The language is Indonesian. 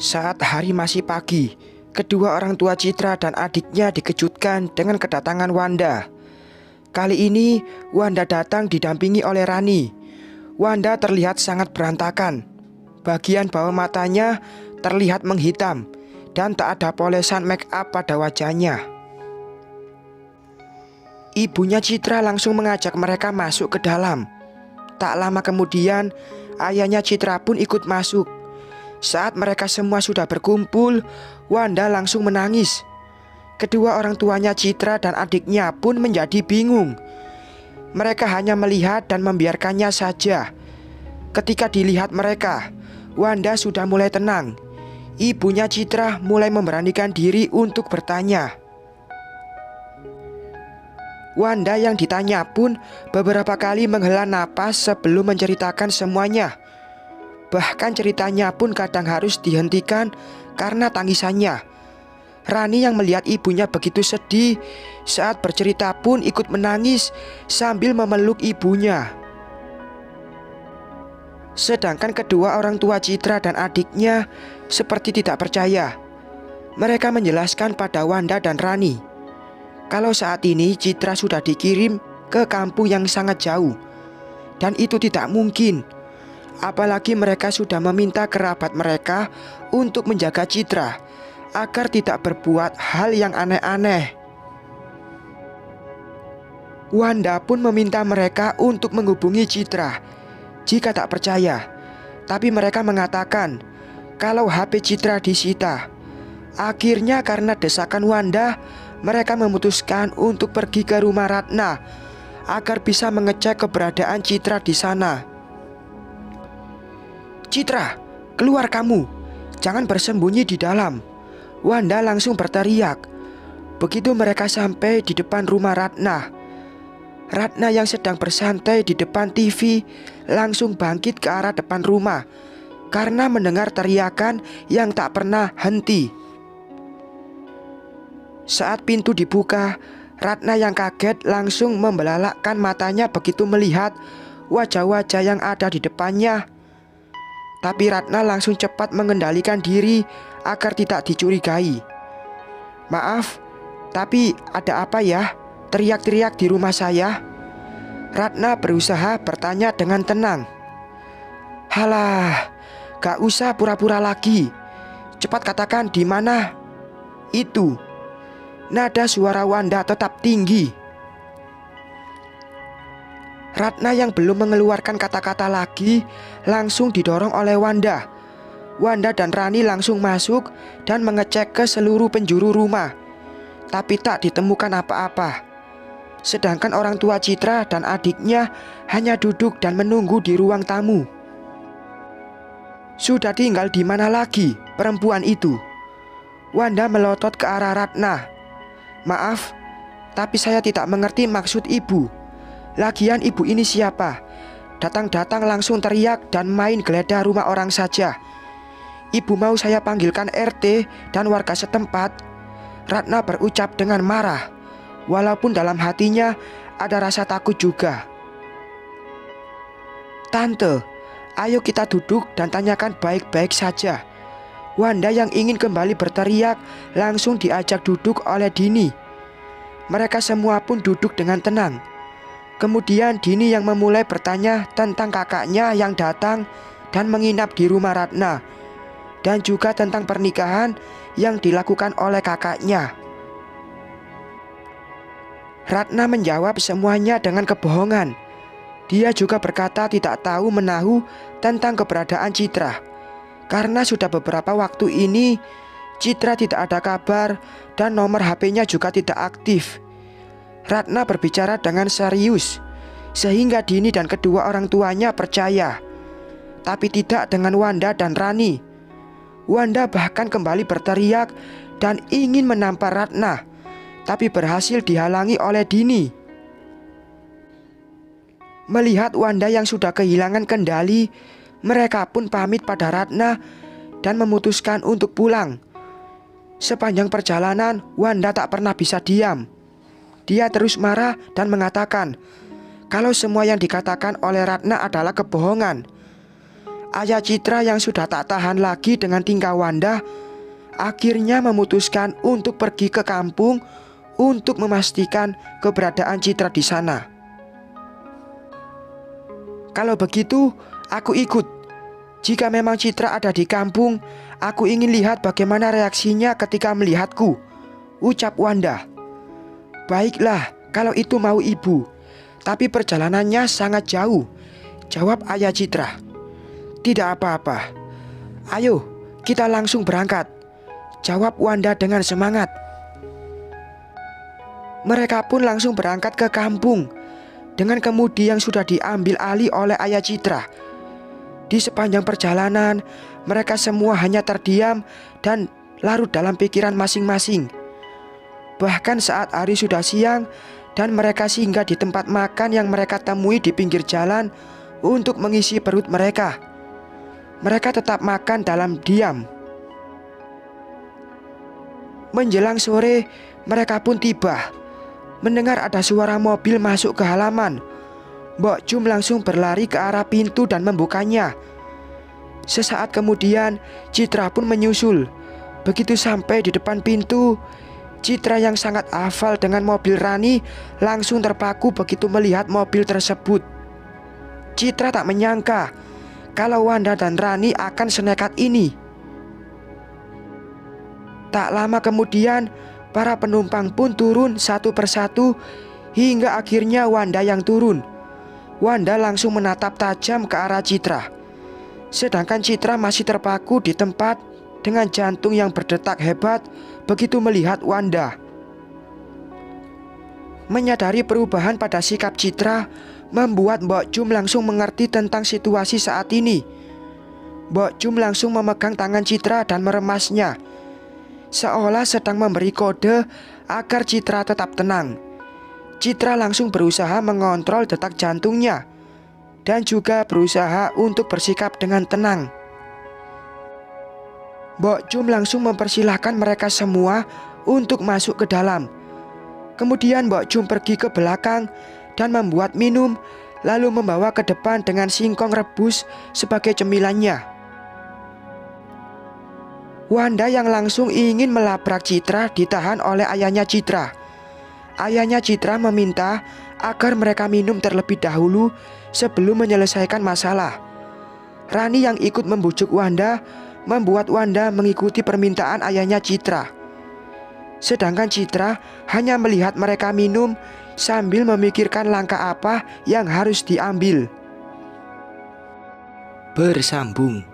Saat hari masih pagi, kedua orang tua Citra dan adiknya dikejutkan dengan kedatangan Wanda. Kali ini Wanda datang didampingi oleh Rani. Wanda terlihat sangat berantakan. Bagian bawah matanya terlihat menghitam dan tak ada polesan make up pada wajahnya. Ibunya Citra langsung mengajak mereka masuk ke dalam. Tak lama kemudian, ayahnya Citra pun ikut masuk. Saat mereka semua sudah berkumpul, Wanda langsung menangis. Kedua orang tuanya Citra dan adiknya pun menjadi bingung. Mereka hanya melihat dan membiarkannya saja. Ketika dilihat mereka, Wanda sudah mulai tenang. Ibunya Citra mulai memberanikan diri untuk bertanya. Wanda yang ditanya pun beberapa kali menghela napas sebelum menceritakan semuanya. Bahkan ceritanya pun kadang harus dihentikan karena tangisannya. Rani yang melihat ibunya begitu sedih saat bercerita pun ikut menangis sambil memeluk ibunya. Sedangkan kedua orang tua Citra dan adiknya seperti tidak percaya. Mereka menjelaskan pada Wanda dan Rani kalau saat ini Citra sudah dikirim ke kampung yang sangat jauh. Dan itu tidak mungkin. Apalagi mereka sudah meminta kerabat mereka untuk menjaga Citra agar tidak berbuat hal yang aneh-aneh. Wanda pun meminta mereka untuk menghubungi Citra jika tak percaya. Tapi mereka mengatakan kalau HP Citra disita. Akhirnya karena desakan Wanda, mereka memutuskan untuk pergi ke rumah Ratna agar bisa mengecek keberadaan Citra di sana. "Citra, keluar kamu, jangan bersembunyi di dalam," Wanda langsung berteriak. Begitu mereka sampai di depan rumah Ratna, Ratna yang sedang bersantai di depan TV langsung bangkit ke arah depan rumah karena mendengar teriakan yang tak pernah henti. Saat pintu dibuka, Ratna yang kaget langsung membelalakkan matanya begitu melihat wajah-wajah yang ada di depannya. Tapi Ratna langsung cepat mengendalikan diri agar tidak dicurigai. "Maaf, tapi ada apa ya? Teriak-teriak di rumah saya?" Ratna berusaha bertanya dengan tenang. "Halah, gak usah pura-pura lagi. Cepat katakan di mana itu." Nada suara Wanda tetap tinggi. Ratna yang belum mengeluarkan kata-kata lagi langsung didorong oleh Wanda. Wanda dan Rani langsung masuk dan mengecek ke seluruh penjuru rumah. Tapi tak ditemukan apa-apa. Sedangkan orang tua Citra dan adiknya hanya duduk dan menunggu di ruang tamu. "Sudah tinggal di mana lagi perempuan itu?" Wanda melotot ke arah Ratna. "Maaf, tapi saya tidak mengerti maksud ibu. Lagian ibu ini siapa? Datang-datang langsung teriak dan main geledah rumah orang saja. Ibu mau saya panggilkan RT dan warga setempat?" Ratna berucap dengan marah, walaupun dalam hatinya ada rasa takut juga. "Tante, ayo kita duduk dan tanyakan baik-baik saja." Wanda yang ingin kembali berteriak langsung diajak duduk oleh Dini. Mereka semua pun duduk dengan tenang. Kemudian Dini yang memulai bertanya tentang kakaknya yang datang dan menginap di rumah Ratna, dan juga tentang pernikahan yang dilakukan oleh kakaknya. Ratna menjawab semuanya dengan kebohongan. Dia juga berkata tidak tahu menahu tentang keberadaan Citra, karena sudah beberapa waktu ini Citra tidak ada kabar dan nomor HP-nya juga tidak aktif. Ratna berbicara dengan serius sehingga Dini dan kedua orang tuanya percaya. Tapi tidak dengan Wanda dan Rani. Wanda bahkan kembali berteriak dan ingin menampar Ratna, tapi berhasil dihalangi oleh Dini. Melihat Wanda yang sudah kehilangan kendali, mereka pun pamit pada Ratna dan memutuskan untuk pulang. Sepanjang perjalanan, Wanda tak pernah bisa diam. Dia terus marah dan mengatakan kalau semua yang dikatakan oleh Ratna adalah kebohongan. Ayah Citra yang sudah tak tahan lagi dengan tingkah Wanda akhirnya memutuskan untuk pergi ke kampung untuk memastikan keberadaan Citra di sana. Kalau begitu, aku ikut. Jika memang Citra ada di kampung, aku ingin lihat bagaimana reaksinya ketika melihatku, ucap Wanda. Baiklah, kalau itu mau ibu. Tapi perjalanannya sangat jauh, jawab ayah Citra. Tidak apa-apa. Ayo, kita langsung berangkat, jawab Wanda dengan semangat. Mereka pun langsung berangkat ke kampung dengan kemudi yang sudah diambil alih oleh ayah Citra. Di sepanjang perjalanan, mereka semua hanya terdiam dan larut dalam pikiran masing-masing. Bahkan saat hari sudah siang dan mereka singgah di tempat makan yang mereka temui di pinggir jalan untuk mengisi perut mereka, mereka tetap makan dalam diam. Menjelang sore, mereka pun tiba. Mendengar ada suara mobil masuk ke halaman, Mbok Jum langsung berlari ke arah pintu dan membukanya. Sesaat kemudian, Citra pun menyusul. Begitu sampai di depan pintu, Citra yang sangat hafal dengan mobil Rani langsung terpaku begitu melihat mobil tersebut. Citra tak menyangka kalau Wanda dan Rani akan senekat ini. Tak lama kemudian, para penumpang pun turun satu persatu hingga akhirnya Wanda yang turun. Wanda langsung menatap tajam ke arah Citra. Sedangkan Citra masih terpaku di tempat dengan jantung yang berdetak hebat begitu melihat Wanda. Menyadari perubahan pada sikap Citra membuat Mbok Jum langsung mengerti tentang situasi saat ini. Mbok Jum langsung memegang tangan Citra dan meremasnya, seolah sedang memberi kode agar Citra tetap tenang. Citra langsung berusaha mengontrol detak jantungnya dan juga berusaha untuk bersikap dengan tenang. Mbok Jum langsung mempersilahkan mereka semua untuk masuk ke dalam. Kemudian Mbok Jum pergi ke belakang dan membuat minum, lalu membawa ke depan dengan singkong rebus sebagai cemilannya. Wanda yang langsung ingin melabrak Citra ditahan oleh ayahnya Citra. Ayahnya Citra meminta agar mereka minum terlebih dahulu sebelum menyelesaikan masalah. Rani yang ikut membujuk Wanda membuat Wanda mengikuti permintaan ayahnya Citra. Sedangkan Citra hanya melihat mereka minum sambil memikirkan langkah apa yang harus diambil. Bersambung.